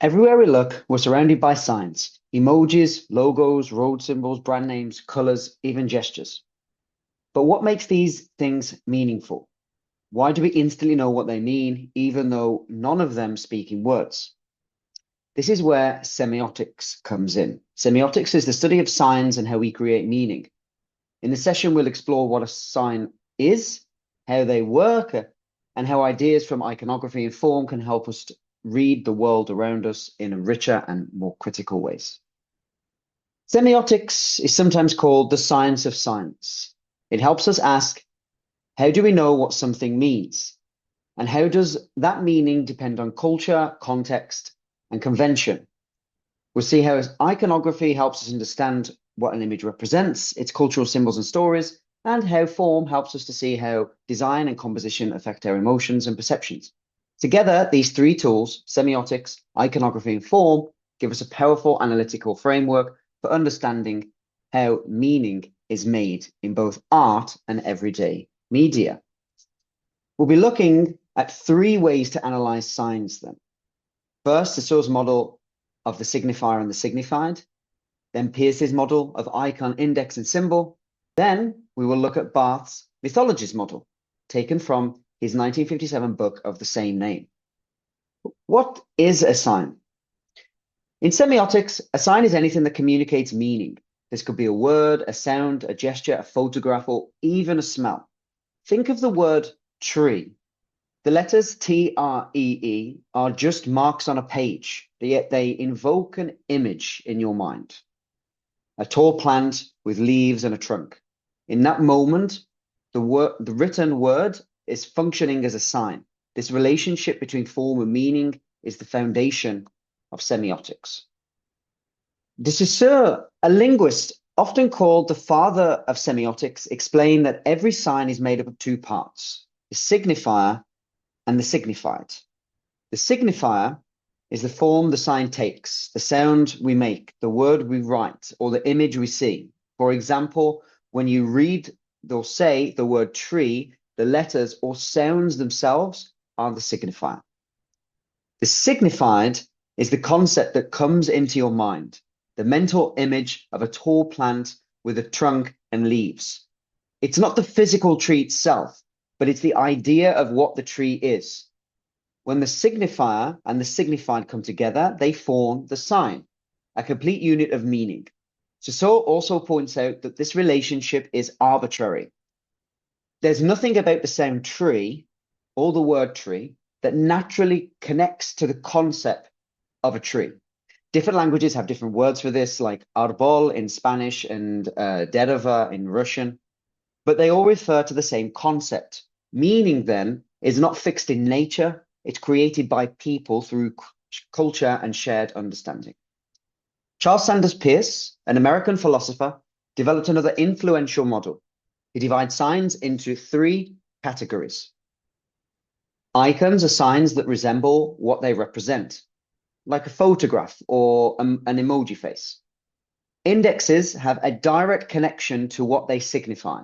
Everywhere we look, we're surrounded by signs, emojis, logos, road symbols, brand names, colors, even gestures. But what makes these things meaningful? Why do we instantly know what they mean, even though none of them speak in words? This is where semiotics comes in. Semiotics is the study of signs and how we create meaning. In the session, we'll explore what a sign is, how they work, and how ideas from iconography and form can help us to read the world around us in a richer and more critical ways. Semiotics is sometimes called the science of signs. It helps us ask, how do we know what something means? And how does that meaning depend on culture, context, and convention? We'll see how iconography helps us understand what an image represents, its cultural symbols and stories, and how form helps us to see how design and composition affect our emotions and perceptions. Together, these three tools, semiotics, iconography, and form, give us a powerful analytical framework for understanding how meaning is made in both art and everyday media. We'll be looking at three ways to analyze signs then. First, the Searle's model of the signifier and the signified, then Peirce's model of icon, index, and symbol. Then we will look at Barth's mythologies model, taken from his 1957 book of the same name. What is a sign? In semiotics, a sign is anything that communicates meaning. This could be a word, a sound, a gesture, a photograph, or even a smell. Think of the word tree. The letters T-R-E-E are just marks on a page, yet they invoke an image in your mind. A tall plant with leaves and a trunk. In that moment, the written word is functioning as a sign. This relationship between form and meaning is the foundation of semiotics. De Saussure, a linguist often called the father of semiotics, explained that every sign is made up of two parts, the signifier and the signified. The signifier is the form the sign takes, the sound we make, the word we write, or the image we see. For example, when you read or say the word tree, the letters or sounds themselves are the signifier. The signified is the concept that comes into your mind, the mental image of a tall plant with a trunk and leaves. It's not the physical tree itself, but it's the idea of what the tree is. When the signifier and the signified come together, they form the sign, a complete unit of meaning. Saussure also points out that this relationship is arbitrary. There's nothing about the sound tree or the word tree that naturally connects to the concept of a tree. Different languages have different words for this, like arbol in Spanish and derevo in Russian, but they all refer to the same concept. Meaning then is not fixed in nature, it's created by people through culture and shared understanding. Charles Sanders Peirce, an American philosopher, developed another influential model. He divides signs into three categories. Icons are signs that resemble what they represent, like a photograph or an emoji face. Indexes have a direct connection to what they signify.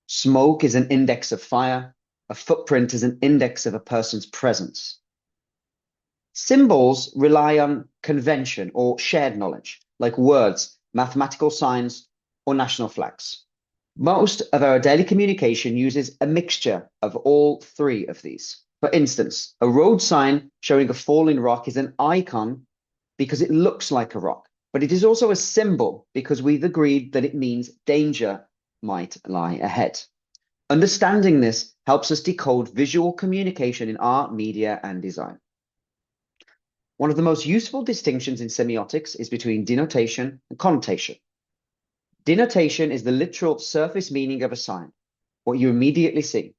Smoke is an index of fire. A footprint is an index of a person's presence. Symbols rely on convention or shared knowledge, like words, mathematical signs, or national flags. Most of our daily communication uses a mixture of all three of these. For instance, a road sign showing a falling rock is an icon because it looks like a rock, but it is also a symbol because we've agreed that it means danger might lie ahead. Understanding this helps us decode visual communication in art, media, and design. One of the most useful distinctions in semiotics is between denotation and connotation. Denotation is the literal surface meaning of a sign, what you immediately see.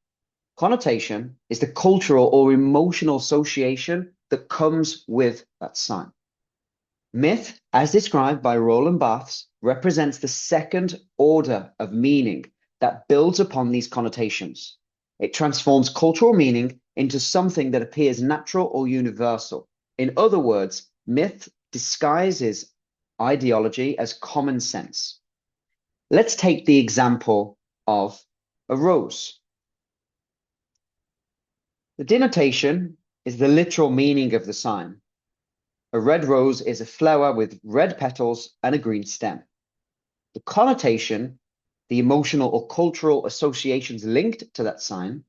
Connotation is the cultural or emotional association that comes with that sign. Myth, as described by Roland Barthes, represents the second order of meaning that builds upon these connotations. It transforms cultural meaning into something that appears natural or universal. In other words, myth disguises ideology as common sense. Let's take the example of a rose. The denotation is the literal meaning of the sign. A red rose is a flower with red petals and a green stem. The connotation, the emotional or cultural associations linked to that sign.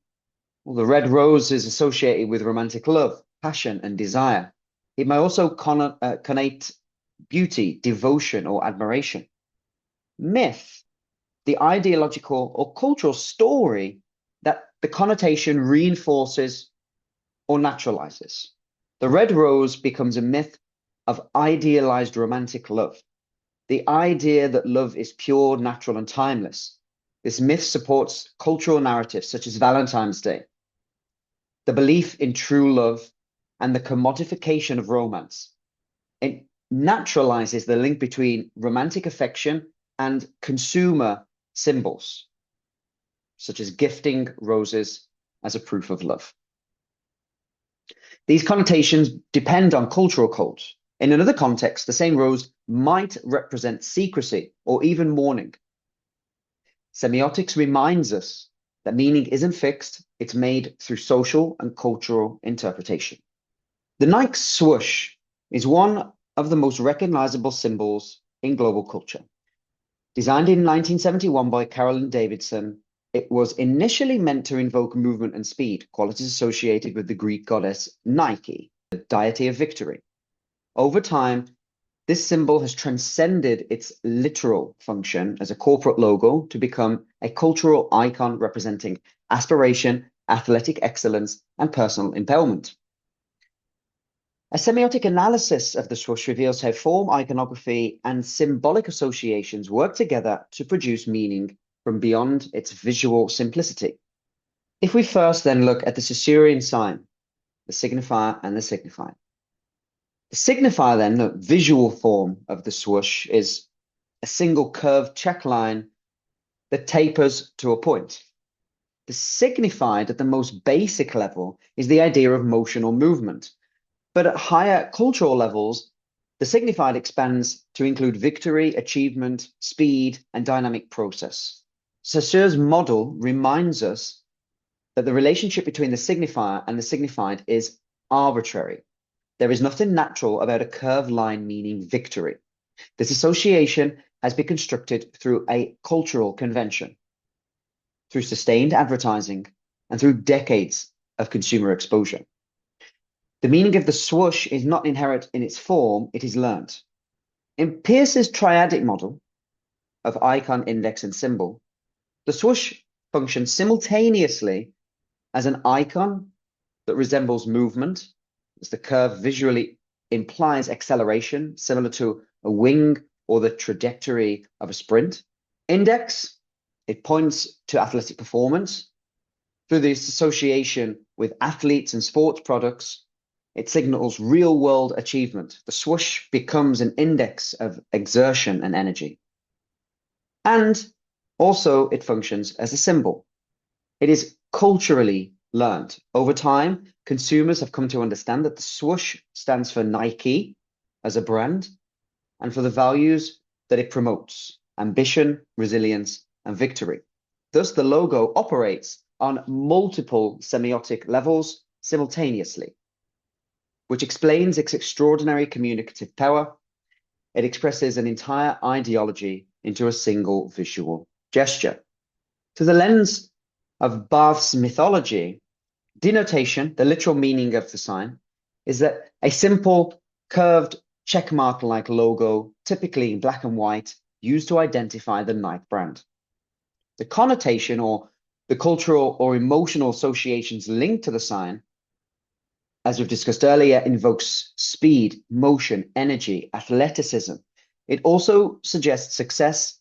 Well, the red rose is associated with romantic love, passion, and desire. It may also connote beauty, devotion, or admiration. Myth, the ideological or cultural story that the connotation reinforces or naturalizes. The red rose becomes a myth of idealized romantic love. The idea that love is pure, natural, and timeless. This myth supports cultural narratives such as Valentine's Day, the belief in true love, and the commodification of romance. It naturalizes the link between romantic affection and consumer symbols, such as gifting roses as a proof of love. These connotations depend on cultural codes. In another context, the same rose might represent secrecy or even mourning. Semiotics reminds us that meaning isn't fixed, it's made through social and cultural interpretation. The Nike swoosh is one of the most recognizable symbols in global culture. Designed in 1971 by Carolyn Davidson, it was initially meant to invoke movement and speed, qualities associated with the Greek goddess Nike, the deity of victory. Over time, this symbol has transcended its literal function as a corporate logo to become a cultural icon representing aspiration, athletic excellence, and personal empowerment. A semiotic analysis of the swoosh reveals how form, iconography, and symbolic associations work together to produce meaning from beyond its visual simplicity. If we first then look at the Caesarean sign, the signifier and the signified. The signifier then, the visual form of the swoosh, is a single curved check line that tapers to a point. The signified at the most basic level is the idea of motion or movement. But at higher cultural levels, the signified expands to include victory, achievement, speed, and dynamic process. Saussure's model reminds us that the relationship between the signifier and the signified is arbitrary. There is nothing natural about a curved line meaning victory. This association has been constructed through a cultural convention, through sustained advertising, and through decades of consumer exposure. The meaning of the swoosh is not inherent in its form, it is learned. In Peirce's triadic model of icon, index, and symbol, the swoosh functions simultaneously as an icon that resembles movement, as the curve visually implies acceleration, similar to a wing or the trajectory of a sprint. Index, it points to athletic performance. Through this association with athletes and sports products, it signals real-world achievement. The swoosh becomes an index of exertion and energy. And also, it functions as a symbol. It is culturally learned. Over time, consumers have come to understand that the swoosh stands for Nike as a brand and for the values that it promotes: ambition, resilience, and victory. Thus, the logo operates on multiple semiotic levels simultaneously, which explains its extraordinary communicative power. It expresses an entire ideology into a single visual gesture. Through the lens of Barth's mythology, denotation, the literal meaning of the sign, is that a simple curved checkmark-like logo, typically in black and white, used to identify the Nike brand. The connotation or the cultural or emotional associations linked to the sign, as we've discussed earlier, invokes speed, motion, energy, athleticism. It also suggests success,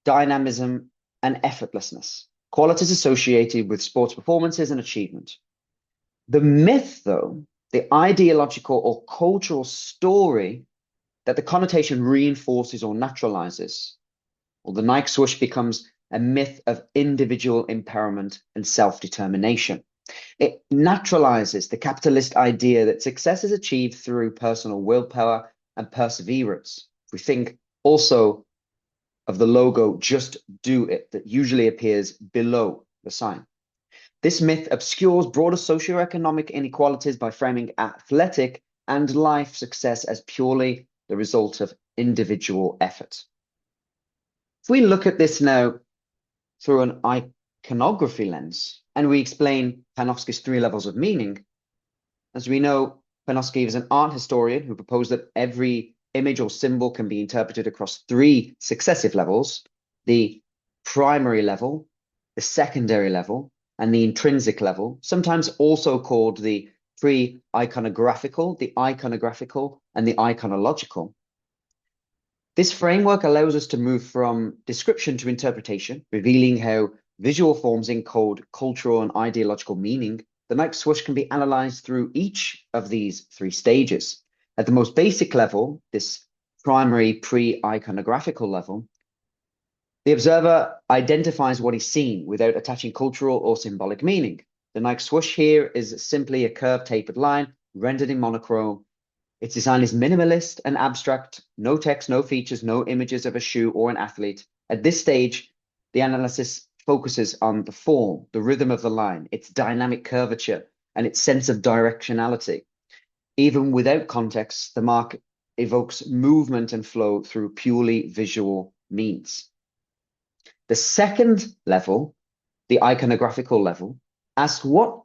dynamism, and effortlessness, qualities associated with sports performances and achievement. The myth, though, the ideological or cultural story that the connotation reinforces or naturalizes, or the Nike swoosh becomes a myth of individual empowerment and self-determination. It naturalizes the capitalist idea that success is achieved through personal willpower and perseverance. We think also of the logo "Just Do It" that usually appears below the sign. This myth obscures broader socioeconomic inequalities by framing athletic and life success as purely the result of individual effort. If we look at this now through an iconography lens, and we explain Panofsky's three levels of meaning, as we know, Panofsky is an art historian who proposed that every image or symbol can be interpreted across three successive levels: the primary level, the secondary level, and the intrinsic level, sometimes also called the pre-iconographical, the iconographical, and the iconological. This framework allows us to move from description to interpretation, revealing how visual forms encode cultural and ideological meaning. The Nike swoosh can be analyzed through each of these three stages. At the most basic level, this primary pre-iconographical level, the observer identifies what he's seen without attaching cultural or symbolic meaning. The Nike swoosh here is simply a curved tapered line rendered in monochrome. Its design is minimalist and abstract, no text, no features, no images of a shoe or an athlete. At this stage, the analysis focuses on the form, the rhythm of the line, its dynamic curvature, and its sense of directionality. Even without context, the mark evokes movement and flow through purely visual means. The second level, the iconographical level, asks what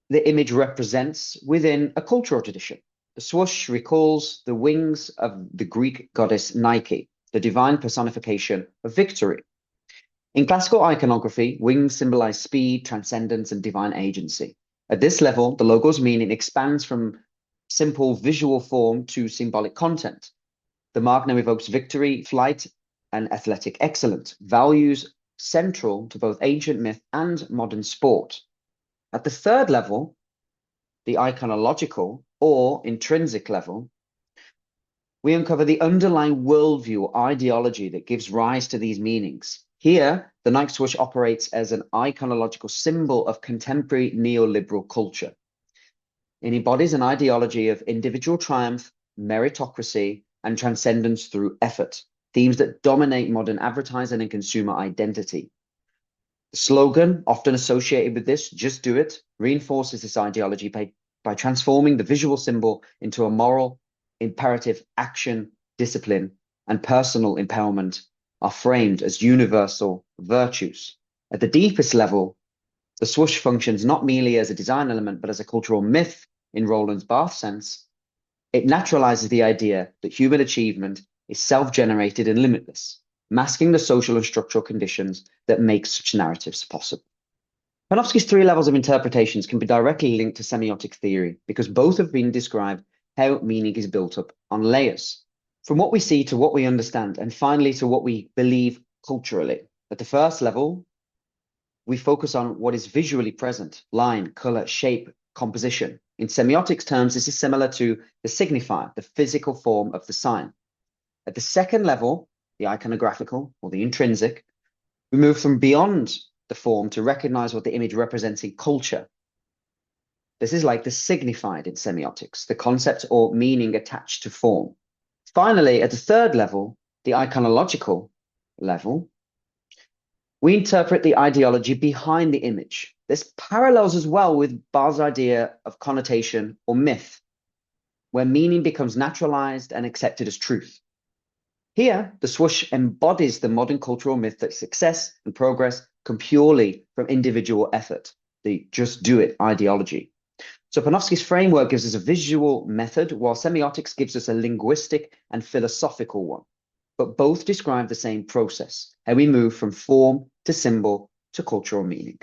the image represents within a cultural tradition. The swoosh recalls the wings of the Greek goddess Nike, the divine personification of victory. In classical iconography, wings symbolize speed, transcendence, and divine agency. At this level, the logo's meaning expands from simple visual form to symbolic content. The mark now evokes victory, flight, and athletic excellence, values central to both ancient myth and modern sport. At the third level, the iconological or intrinsic level, we uncover the underlying worldview or ideology that gives rise to these meanings. Here, the Nike swoosh operates as an iconological symbol of contemporary neoliberal culture. It embodies an ideology of individual triumph, meritocracy, and transcendence through effort, themes that dominate modern advertising and consumer identity. The slogan, often associated with this, "Just do it," reinforces this ideology by transforming the visual symbol into a moral imperative. Action, discipline, and personal empowerment are framed as universal virtues. At the deepest level, the swoosh functions not merely as a design element, but as a cultural myth in Roland Barthes' sense. It naturalizes the idea that human achievement is self-generated and limitless, masking the social and structural conditions that make such narratives possible. Panofsky's three levels of interpretations can be directly linked to semiotic theory because both have been described how meaning is built up on layers, from what we see to what we understand, and finally to what we believe culturally. At the first level, we focus on what is visually present: line, color, shape, composition. In semiotics terms, this is similar to the signifier, the physical form of the sign. At the second level, the iconographical or the intrinsic, we move from beyond the form to recognize what the image represents in culture. This is like the signified in semiotics, the concept or meaning attached to form. Finally, at the third level, the iconological level, we interpret the ideology behind the image. This parallels as well with Barthes' idea of connotation or myth, where meaning becomes naturalized and accepted as truth. Here, the swoosh embodies the modern cultural myth that success and progress come purely from individual effort, the just do it ideology. So Panofsky's framework gives us a visual method, while semiotics gives us a linguistic and philosophical one. But both describe the same process, how we move from form to symbol to cultural meaning.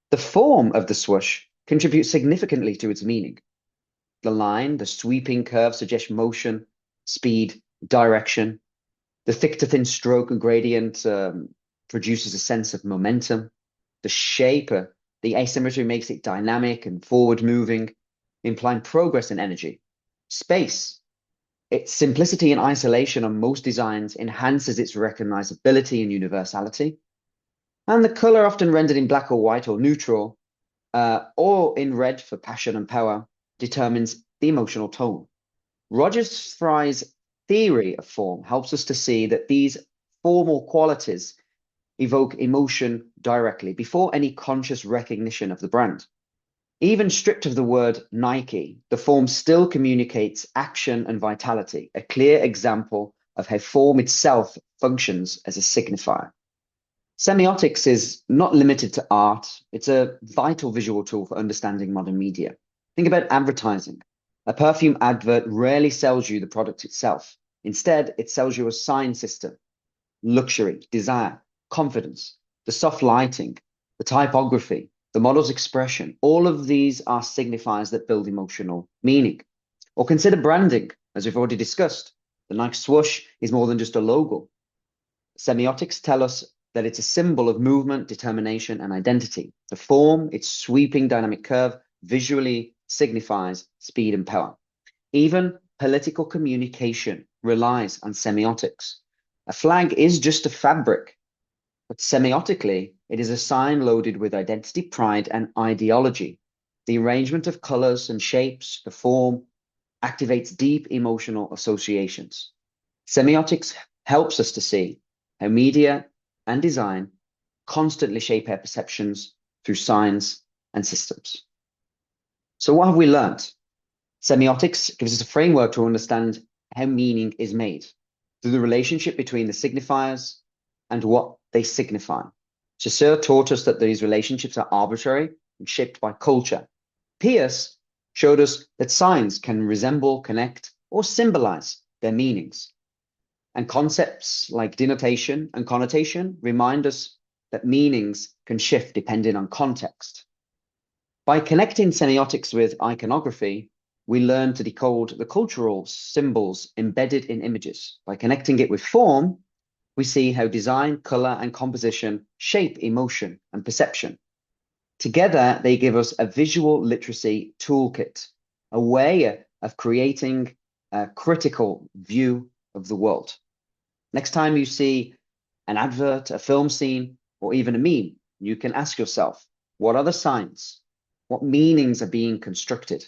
The form of the swoosh contributes significantly to its meaning. The line, the sweeping curve suggest motion, speed, direction. The thick to thin stroke and gradient produces a sense of momentum. The shape, the asymmetry makes it dynamic and forward moving, implying progress and energy. Space, its simplicity and isolation on most designs enhances its recognizability and universality. And the color, often rendered in black or white or neutral, or in red for passion and power, determines the emotional tone. Rogers Fry's theory of form helps us to see that these formal qualities evoke emotion directly before any conscious recognition of the brand. Even stripped of the word Nike, the form still communicates action and vitality, a clear example of how form itself functions as a signifier. Semiotics is not limited to art. It's a vital visual tool for understanding modern media. Think about advertising. A perfume advert rarely sells you the product itself. Instead, it sells you a sign system, luxury, desire, confidence, the soft lighting, the typography, the model's expression. All of these are signifiers that build emotional meaning. Or consider branding, as we've already discussed. The Nike swoosh is more than just a logo. Semiotics tell us that it's a symbol of movement, determination, and identity. The form, its sweeping dynamic curve, visually signifies speed and power. Even political communication relies on semiotics. A flag is just a fabric, but semiotically, it is a sign loaded with identity, pride, and ideology. The arrangement of colors and shapes, the form, activates deep emotional associations. Semiotics helps us to see how media and design constantly shape our perceptions through signs and systems. So what have we learned? Semiotics gives us a framework to understand how meaning is made through the relationship between the signifiers and what they signify. Saussure taught us that these relationships are arbitrary and shaped by culture. Peirce showed us that signs can resemble, connect, or symbolize their meanings. And concepts like denotation and connotation remind us that meanings can shift depending on context. By connecting semiotics with iconography, we learn to decode the cultural symbols embedded in images. By connecting it with form, we see how design, color, and composition shape emotion and perception. Together, they give us a visual literacy toolkit, a way of creating a critical view of the world. Next time you see an advert, a film scene, or even a meme, you can ask yourself, what are the signs? What meanings are being constructed?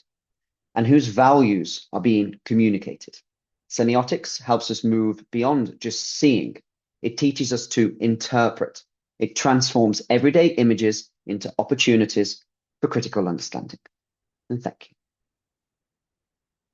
And whose values are being communicated? Semiotics helps us move beyond just seeing. It teaches us to interpret. It transforms everyday images into opportunities for critical understanding. And thank you.